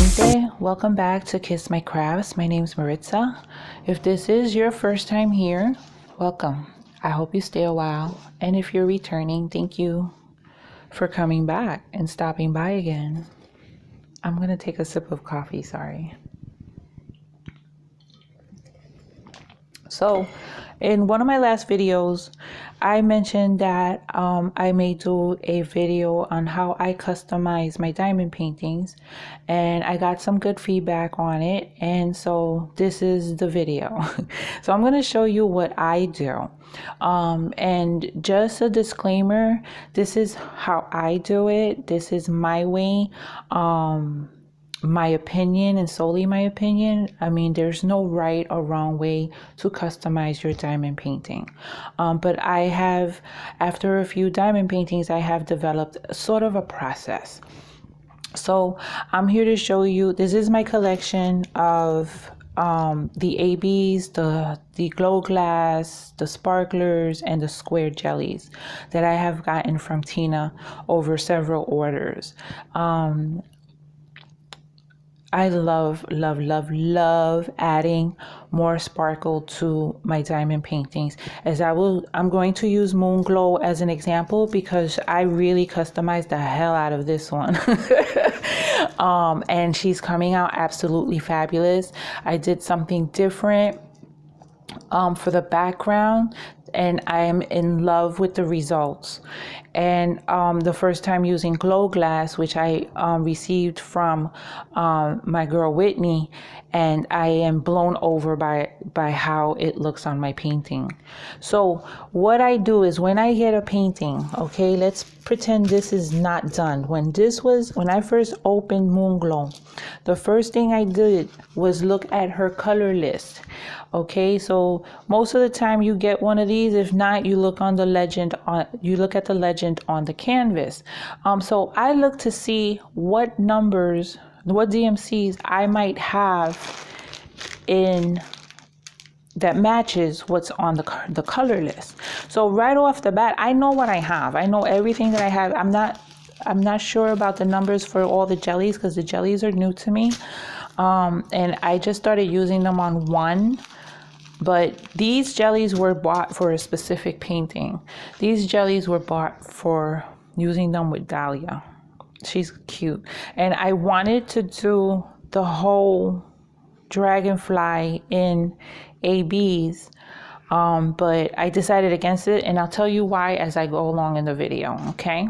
gente, welcome back to Kiss My Crafts. My name's Maritza. If this is your first time here, welcome. I hope you stay a while, and if you're returning, thank you for coming back and stopping by again. I'm gonna take a sip of coffee, sorry. So in one of my last videos, I mentioned that I may do a video on how I customize my diamond paintings, and I got some good feedback on it, and so this is the video. So I'm going to show you what I do, and just a disclaimer, this is how I do it. This is my way. My opinion, and solely my opinion. I mean, there's no right or wrong way to customize your diamond painting. But I have, after a few diamond paintings, I have developed sort of a process. So I'm here to show you, this is my collection of the ABs, the glow glass, the sparklers, and the square jellies that I have gotten from Tina over several orders. I love adding more sparkle to my diamond paintings. I'm going to use Moon Glow as an example because I really customized the hell out of this one. And she's coming out absolutely fabulous. I did something different for the background, and I am in love with the results. And the first time using glow glass, which I received from my girl Whitney, and I am blown over by how it looks on my painting. So what I do is, when I get a painting, okay, let's pretend this is not done. When I first opened Moon Glow, the first thing I did was look at her color list. Okay, so most of the time you get one of these. If not, you look at the legend on the canvas. So I look to see what numbers, what DMCs I might have in that matches what's on the color list. So right off the bat, I know what I have. I know everything that I have. I'm not sure about the numbers for all the jellies because the jellies are new to me. And I just started using them on one. But these jellies were bought for a specific painting. These jellies were bought for using them with Dahlia. She's cute. And I wanted to do the whole dragonfly in ABs, but I decided against it, and I'll tell you why as I go along in the video, okay?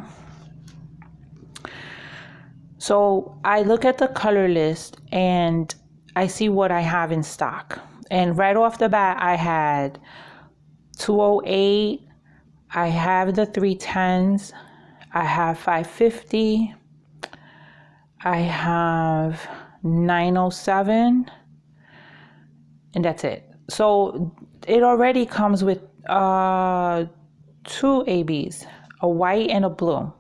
So I look at the color list and I see what I have in stock. And right off the bat, I had 208, I have the 310s, I have 550, I have 907, and that's it. So it already comes with two ABs, a white and a blue.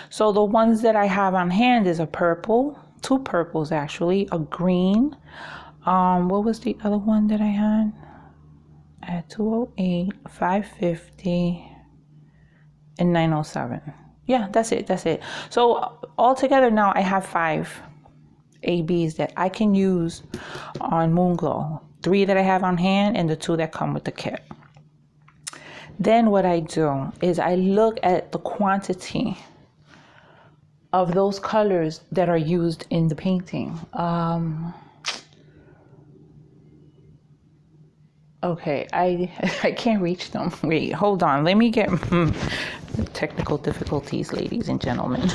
So the ones that I have on hand is a purple, two purples actually, a green. What was the other one that I had? I had 208, 550, and 907. Yeah, that's it. So altogether now I have 5 ABs that I can use on Moon Glow. 3 that I have on hand and the 2 that come with the kit. Then what I do is I look at the quantity of those colors that are used in the painting. Okay, I can't reach them. Wait, hold on. Let me get technical difficulties, ladies and gentlemen.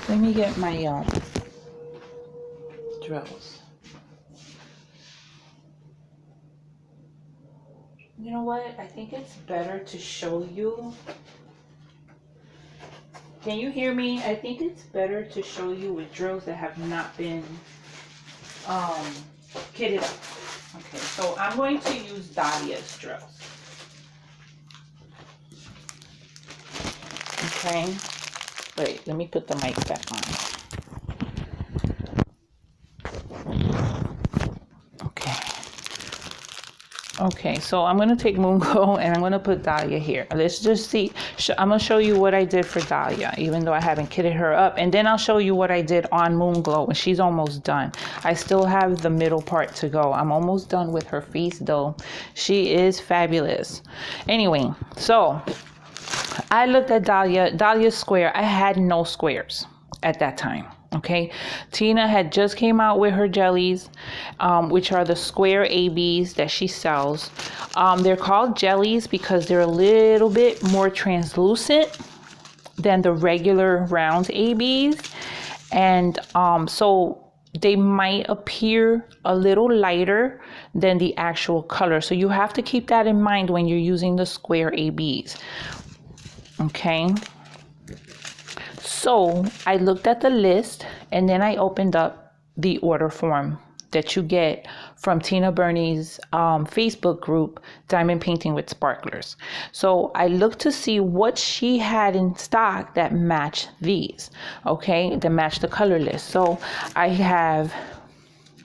Let me get my drills. You know what? I think it's better to show you. Can you hear me? I think it's better to show you with drills that have not been kitted up. Okay, so I'm going to use Dahlia's drills. Okay, wait, let me put the mic back on. Okay, Okay, so I'm going to take Moon Glow and I'm going to put Dahlia here. Let's just see. I'm going to show you what I did for Dahlia, even though I haven't kitted her up. And then I'll show you what I did on Moon Glow when she's almost done. I still have the middle part to go. I'm almost done with her face though. She is fabulous. Anyway, so I looked at Dahlia's square. I had no squares at that time. Okay, Tina had just came out with her jellies, which are the square ABs that she sells. They're called jellies because they're a little bit more translucent than the regular round ABs, and so they might appear a little lighter than the actual color. So you have to keep that in mind when you're using the square ABs. Okay. So I looked at the list and then I opened up the order form that you get from Tina Burney's Facebook group, Diamond Painting with Sparklers. So I looked to see what she had in stock that matched these, okay, that matched the color list. So I have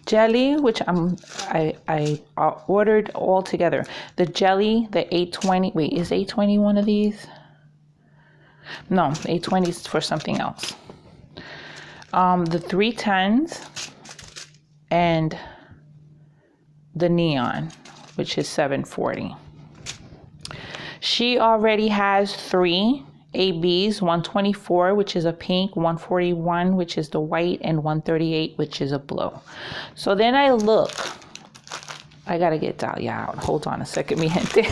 jelly, which I ordered all together. The jelly, the 820, wait, is 820 one of these? No, 820 is for something else. The 310s and the neon, which is 740. She already has 3 ABs, 124, which is a pink, 141, which is the white, and 138, which is a blue. So then I look. I gotta get Dahlia out. Hold on a second, mi gente.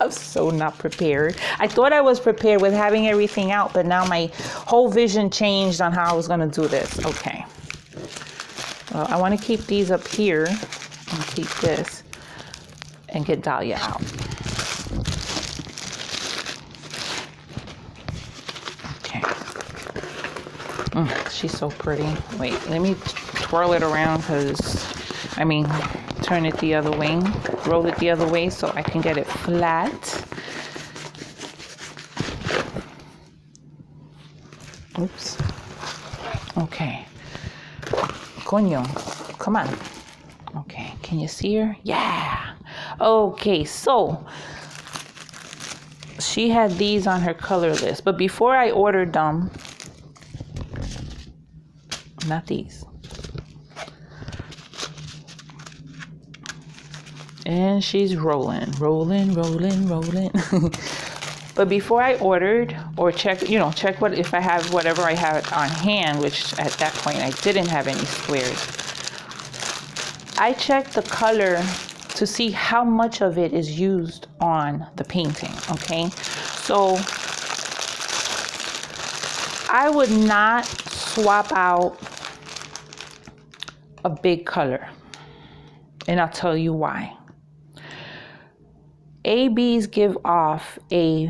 I'm so not prepared. I thought I was prepared with having everything out, but now my whole vision changed on how I was gonna do this. Okay. Well, I wanna keep these up here and keep this and get Dahlia out. Okay. She's so pretty. Wait, let me twirl it around turn it the other way, roll it the other way so I can get it flat. Oops. Okay. Coño, come on. Okay, can you see her? Yeah. Okay, so she had these on her color list, but before I ordered them, not these. And she's rolling. But before I ordered or check what if I have whatever I have on hand, which at that point I didn't have any squares. I checked the color to see how much of it is used on the painting, okay? So I would not swap out a big color, and I'll tell you why. ABs give off a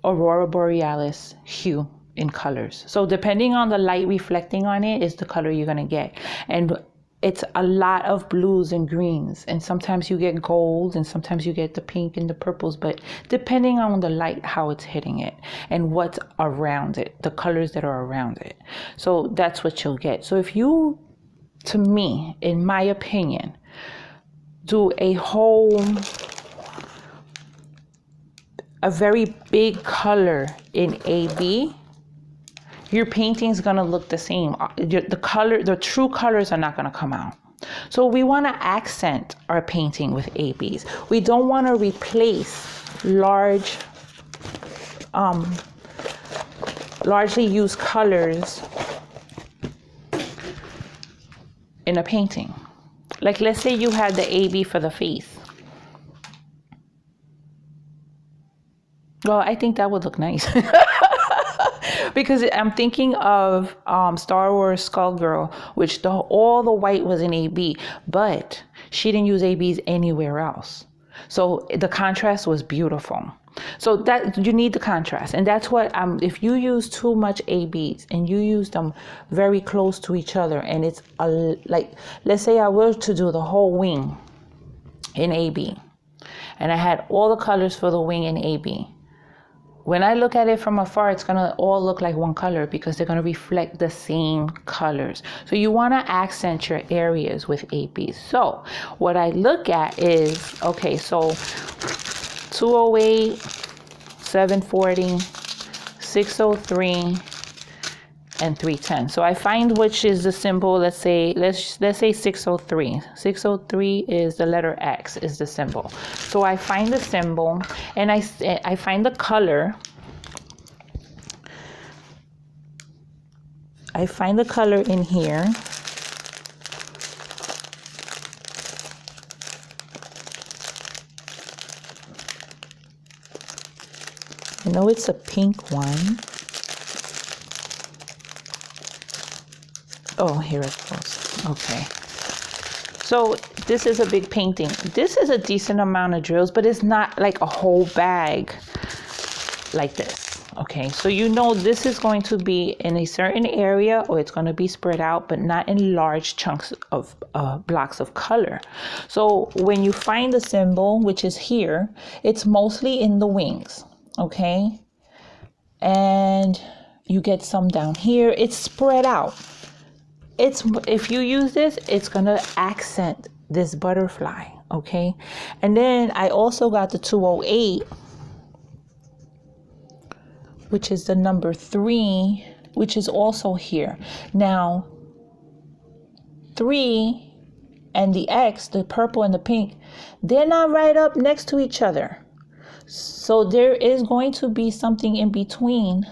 aurora borealis hue in colors. So depending on the light reflecting on it is the color you're gonna get. And it's a lot of blues and greens, and sometimes you get gold and sometimes you get the pink and the purples, but depending on the light, how it's hitting it and what's around it, the colors that are around it. So that's what you'll get. So if you, to me, in my opinion, do a very big color in AB, your painting's gonna look the same. The true colors are not gonna come out. So we wanna accent our painting with ABs. We don't wanna replace largely used colors in a painting. Like, let's say you had the AB for the face. Well, I think that would look nice. Because I'm thinking of Star Wars Skullgirl, which all the white was in AB, but she didn't use ABs anywhere else. So the contrast was beautiful. So that you need the contrast, and that's what if you use too much ABs and you use them very close to each other, and it's like, let's say I were to do the whole wing in AB, and I had all the colors for the wing in AB. when I look at it from afar, it's going to all look like one color because they're going to reflect the same colors. So you want to accent your areas with ABs. So what I look at is, okay, so 208, 740, 603, and 310. So I find which is the symbol. Let's say 603. 603 is the letter X is the symbol. So I find the symbol and I find the color. I find the color in here. I know it's a pink one. Oh, here it goes. Okay. So this is a big painting. This is a decent amount of drills, but it's not like a whole bag like this. Okay. So you know this is going to be in a certain area or it's going to be spread out, but not in large chunks of blocks of color. So when you find the symbol, which is here, it's mostly in the wings. Okay. And you get some down here. It's spread out. If you use this, it's gonna accent this butterfly, okay? And then I also got the 208, which is the number 3, which is also here. Now, 3 and the X, the purple and the pink, they're not right up next to each other. So there is going to be something in between,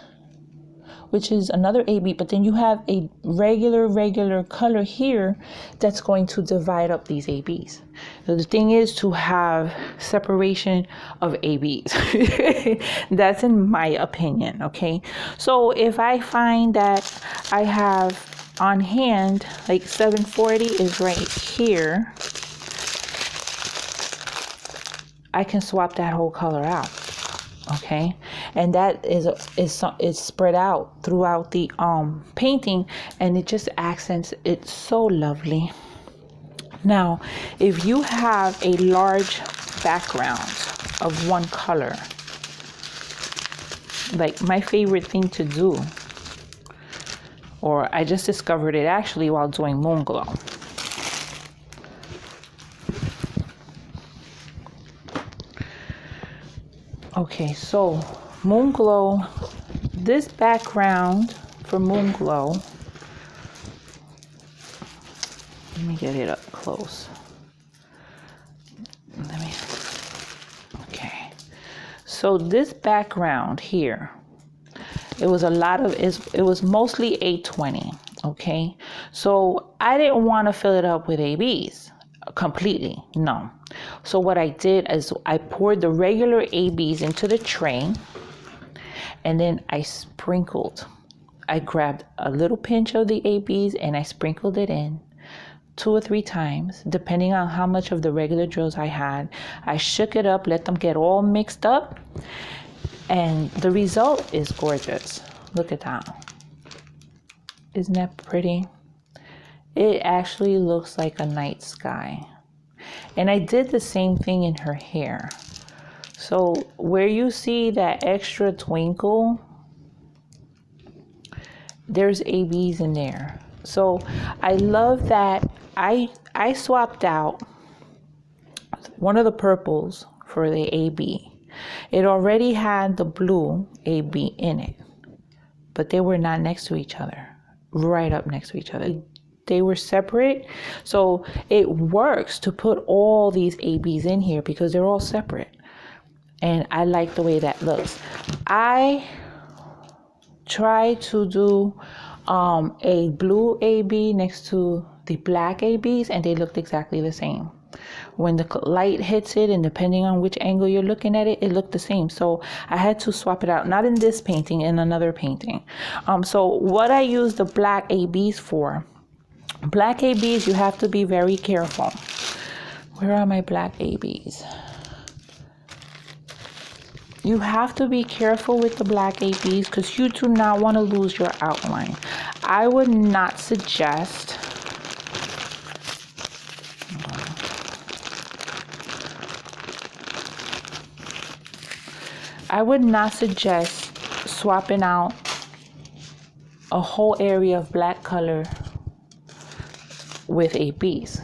which is another AB, but then you have a regular color here that's going to divide up these ABs. So the thing is to have separation of ABs. That's in my opinion, okay? So if I find that I have on hand, like 740 is right here, I can swap that whole color out. Okay, and that is spread out throughout the painting, and it just accents it so lovely. Now, if you have a large background of one color, like my favorite thing to do, or I just discovered it actually while doing Moonglow. Okay, so Moonglow, this background for Moonglow, let me get it up close. Okay, so this background here, it was mostly 820, okay? So I didn't want to fill it up with ABs completely, no. So what I did is I poured the regular ABs into the tray, and then I grabbed a little pinch of the ABs and I sprinkled it in 2 or 3 times, depending on how much of the regular drills I had. I shook it up, let them get all mixed up, and the result is gorgeous. Look at that. Isn't that pretty? It actually looks like a night sky. And I did the same thing in her hair. So where you see that extra twinkle, there's ABs in there. So I love that I swapped out one of the purples for the AB. It already had the blue AB in it, but they were not next to each other, right up next to each other. They were separate. So it works to put all these ABs in here because they're all separate. And I like the way that looks. I try to do a blue AB next to the black ABs, and they looked exactly the same. When the light hits it, and depending on which angle you're looking at it, it looked the same. So I had to swap it out, not in this painting, in another painting. So what I use the black ABs for, black ABs, you have to be very careful. Where are my black ABs? You have to be careful with the black ABs because you do not want to lose your outline. I would not suggest I would not suggest swapping out a whole area of black color with ABs,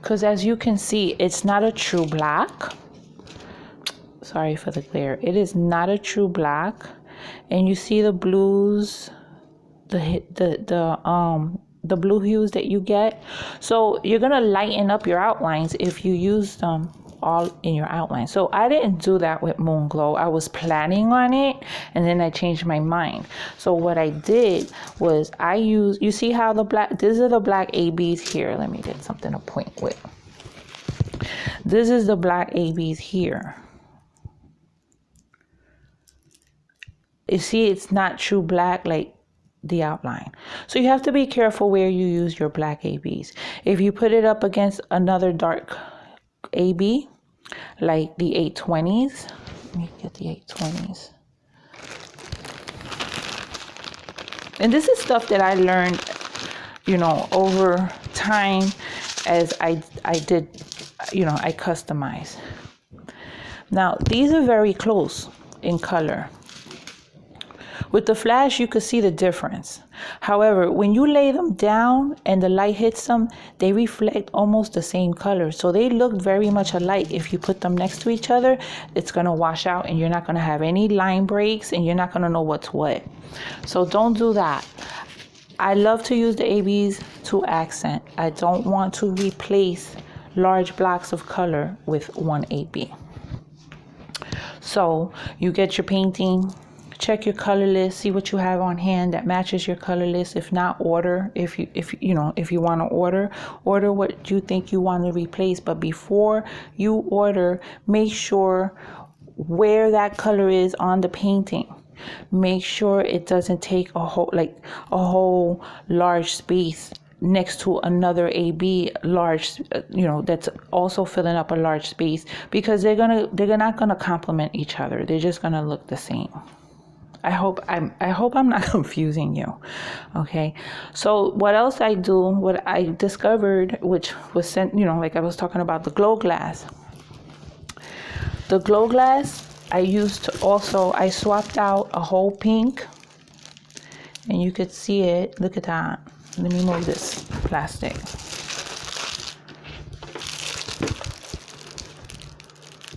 because as you can see, it's not a true black. Sorry for the glare. It is not a true black, and you see the blues, the blue hues that you get. So you're gonna lighten up your outlines if you use them all in your outline. So I didn't do that with Moon Glow. I was planning on it, and then I changed my mind. So what I did was I used, you see how the black, these are the black ABs here. Let me get something to point with. This is the black ABs here. You see, it's not true black like the outline. So you have to be careful where you use your black ABs. If you put it up against another dark AB, like the 820s, let me get the 820s. And this is stuff that I learned, you know, over time as I did, you know, I customized. Now, these are very close in color. With the flash, you could see the difference. However, when you lay them down and the light hits them, they reflect almost the same color. So they look very much alike. If you put them next to each other, it's going to wash out and you're not going to have any line breaks and you're not going to know what's what. So don't do that. I love to use the ABs to accent. I don't want to replace large blocks of color with one AB. So you get your painting. Check your color list, see what you have on hand that matches your color list. If not, order. If you want to order what you think you want to replace. But before you order, make sure where that color is on the painting. Make sure it doesn't take a whole large space next to another AB large, that's also filling up a large space, because they're not gonna complement each other. They're just gonna look the same. I hope I'm not confusing you. Okay. So what else I do, what I discovered, which was sent, like I was talking about the glow glass. The glow glass I used to also, I swapped out a whole pink, and you could see it. Look at that. Let me move this plastic.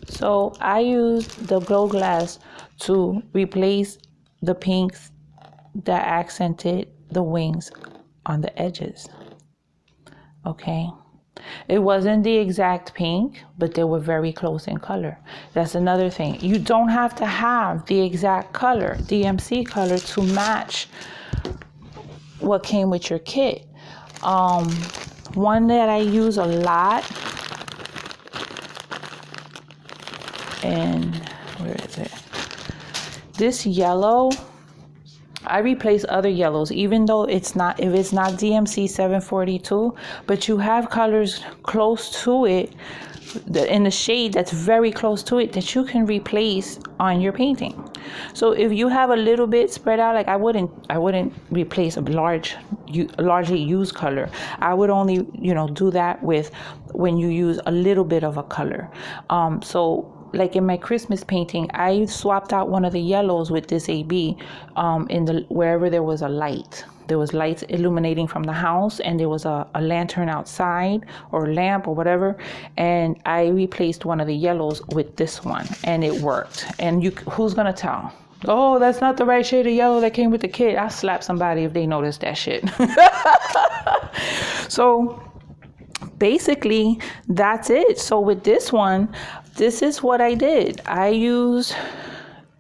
So I used the glow glass to replace the pinks that accented the wings on the edges. Okay. It wasn't the exact pink, but they were very close in color. That's another thing. You don't have to have the exact color, DMC color, to match what came with your kit. One that I use a lot, and where is it? This yellow, I replace other yellows, even though if it's not DMC 742, but you have colors close to it, in the shade that's very close to it, that you can replace on your painting. So if you have a little bit spread out, like I wouldn't replace a largely used color. I would only, do that with when you use a little bit of a color. So like in my Christmas painting, I swapped out one of the yellows with this AB wherever there was a light. There was lights illuminating from the house, and there was a lantern outside, or lamp or whatever, and I replaced one of the yellows with this one, and it worked. And who's gonna tell? Oh, that's not the right shade of yellow that came with the kit. I'll slap somebody if they notice that shit. So basically that's it. So with this one, this is what I did. I used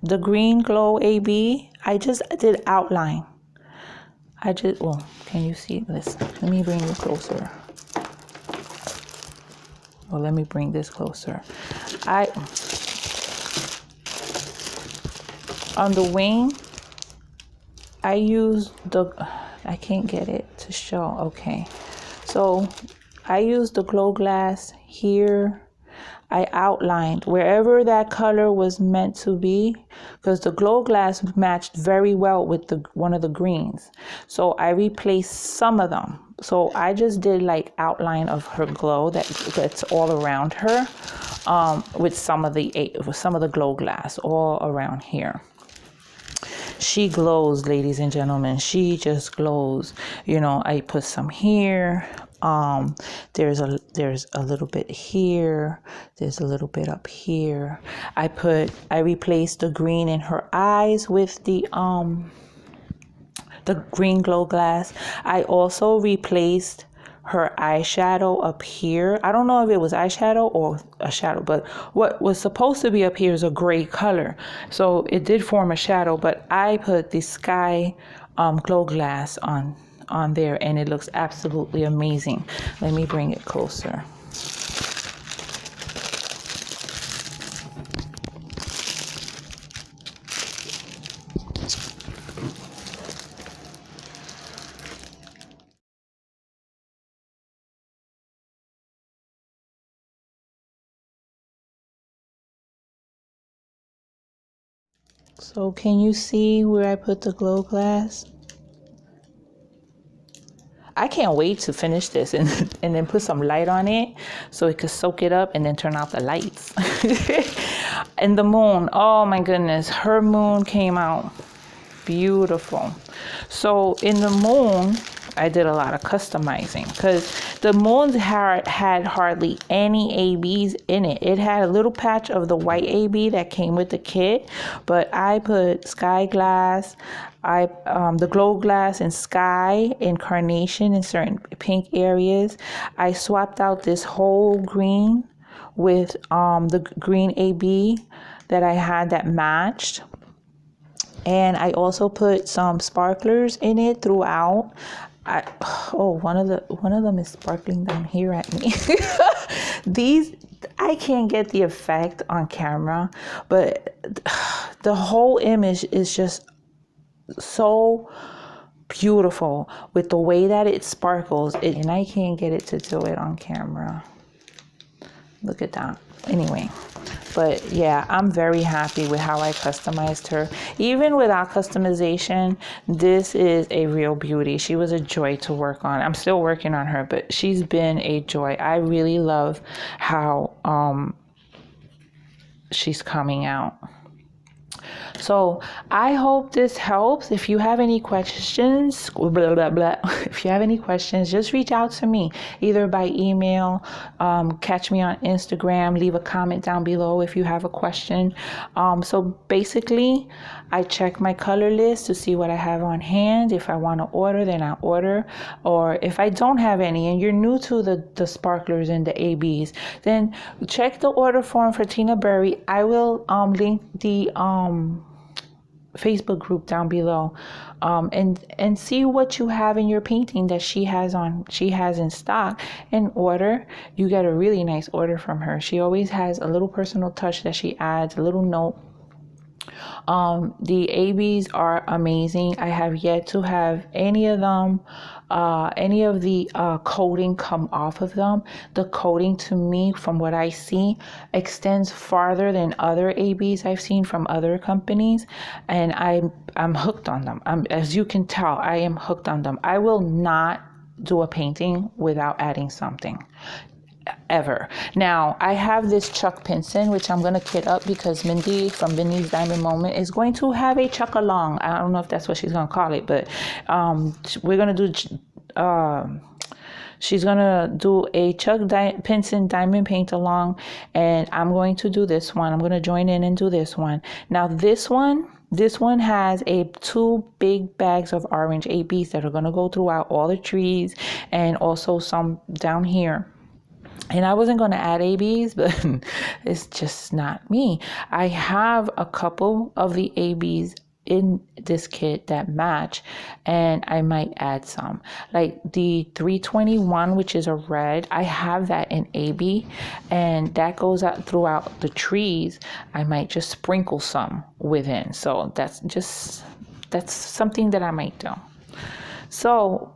the green glow AB. I just did outline. Can you see this? Let me bring you closer. Let me bring this closer. On the wing, I used I can't get it to show. Okay. So I used the glow glass here I outlined wherever that color was meant to be, because the glow glass matched very well with the one of the greens. So I replaced some of them. So I just did like outline of her glow that's all around her, with some of the glow glass all around here. She glows, ladies and gentlemen. She just glows. You know, I put some here. There's a little bit here. There's a little bit up here. I replaced the green in her eyes with the green glow glass. I also replaced her eyeshadow up here. I don't know if it was eyeshadow or a shadow, but what was supposed to be up here is a gray color. So it did form a shadow, but I put the sky glow glass on there, and it looks absolutely amazing. Let me bring it closer. So can you see where I put the glow glass? I can't wait to finish this and then put some light on it so it could soak it up and then turn out the lights. And the moon, oh my goodness, her moon came out beautiful. So in the moon, I did a lot of customizing because the moon had hardly any ABs in it. It had a little patch of the white AB that came with the kit, but I put sky glass, the glow glass and sky and carnation in certain pink areas. I swapped out this whole green with the green AB that I had that matched. And I also put some sparklers in it throughout. One of them is sparkling down here at me. These, I can't get the effect on camera, but the whole image is just so beautiful with the way that it sparkles. And I can't get it to do it on camera. Look at that. Anyway. But yeah, I'm very happy with how I customized her. Even without customization, this is a real beauty. She was a joy to work on. I'm still working on her, but she's been a joy. I really love how she's coming out. So I hope this helps. If you have any questions, if you have any questions, just reach out to me either by email, catch me on Instagram, leave a comment down below if you have a question. So basically, I check my color list to see what I have on hand. If I want to order, then I order. Or if I don't have any and you're new to the sparklers and the ABs, then check the order form for Tina Berry. I will link the Facebook group down below, and see what you have in your painting that she has in stock, and order. You get a really nice order from her. She always has a little personal touch that she adds, a little note. The ABs are amazing. I have yet to have any of them, any of the coating come off of them. The coating, to me, from what I see, extends farther than other ABs I've seen from other companies, and I'm hooked on them. As you can tell, I am hooked on them. I will not do a painting without adding something. Ever. Now, I have this Chuck Pinson, which I'm going to kit up because Mindy from Mindy's Diamond Moment is going to have a Chuck along. I don't know if that's what she's going to call it, but we're going to do... she's going to do a Chuck Pinson diamond paint along, and I'm going to do this one. I'm going to join in and do this one. Now, this one has 2 big bags of orange ABs that are going to go throughout all the trees and also some down here. And I wasn't going to add ABs, but it's just not me. I have a couple of the ABs in this kit that match, and I might add some. Like the 321, which is a red, I have that in AB, and that goes out throughout the trees. I might just sprinkle some within. So that's something that I might do. So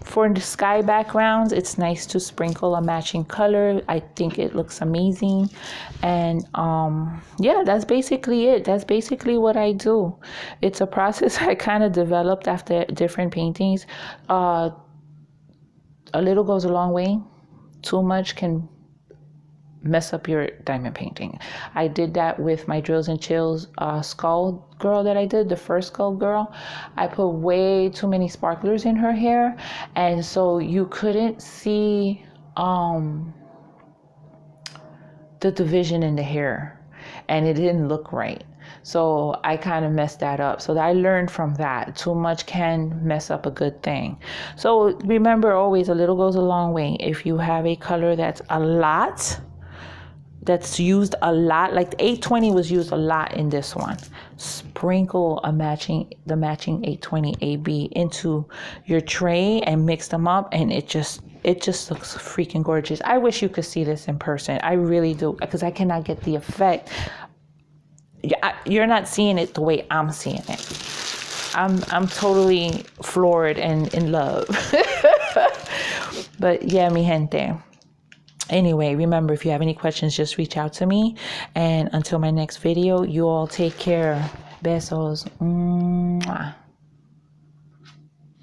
for the sky backgrounds, it's nice to sprinkle a matching color. I think it looks amazing. And yeah, that's basically it. That's basically what I do. It's a process I kind of developed after different paintings. A little goes a long way. Too much can mess up your diamond painting. I did that with my Drills and Chills skull girl that I did, the first skull girl. I put way too many sparklers in her hair, and so you couldn't see the division in the hair, and it didn't look right. So I kind of messed that up. So I learned from that. Too much can mess up a good thing. So remember, always a little goes a long way. If you have a color that's used a lot, like the 820 was used a lot in this one, sprinkle the matching 820 AB into your tray and mix them up, and it just looks freaking gorgeous. I wish you could see this in person. I really do, because I cannot get the effect. You're not seeing it the way I'm seeing it. I'm totally floored and in love. But yeah, mi gente. Anyway, remember, if you have any questions, just reach out to me. And until my next video, you all take care. Besos. Mwah.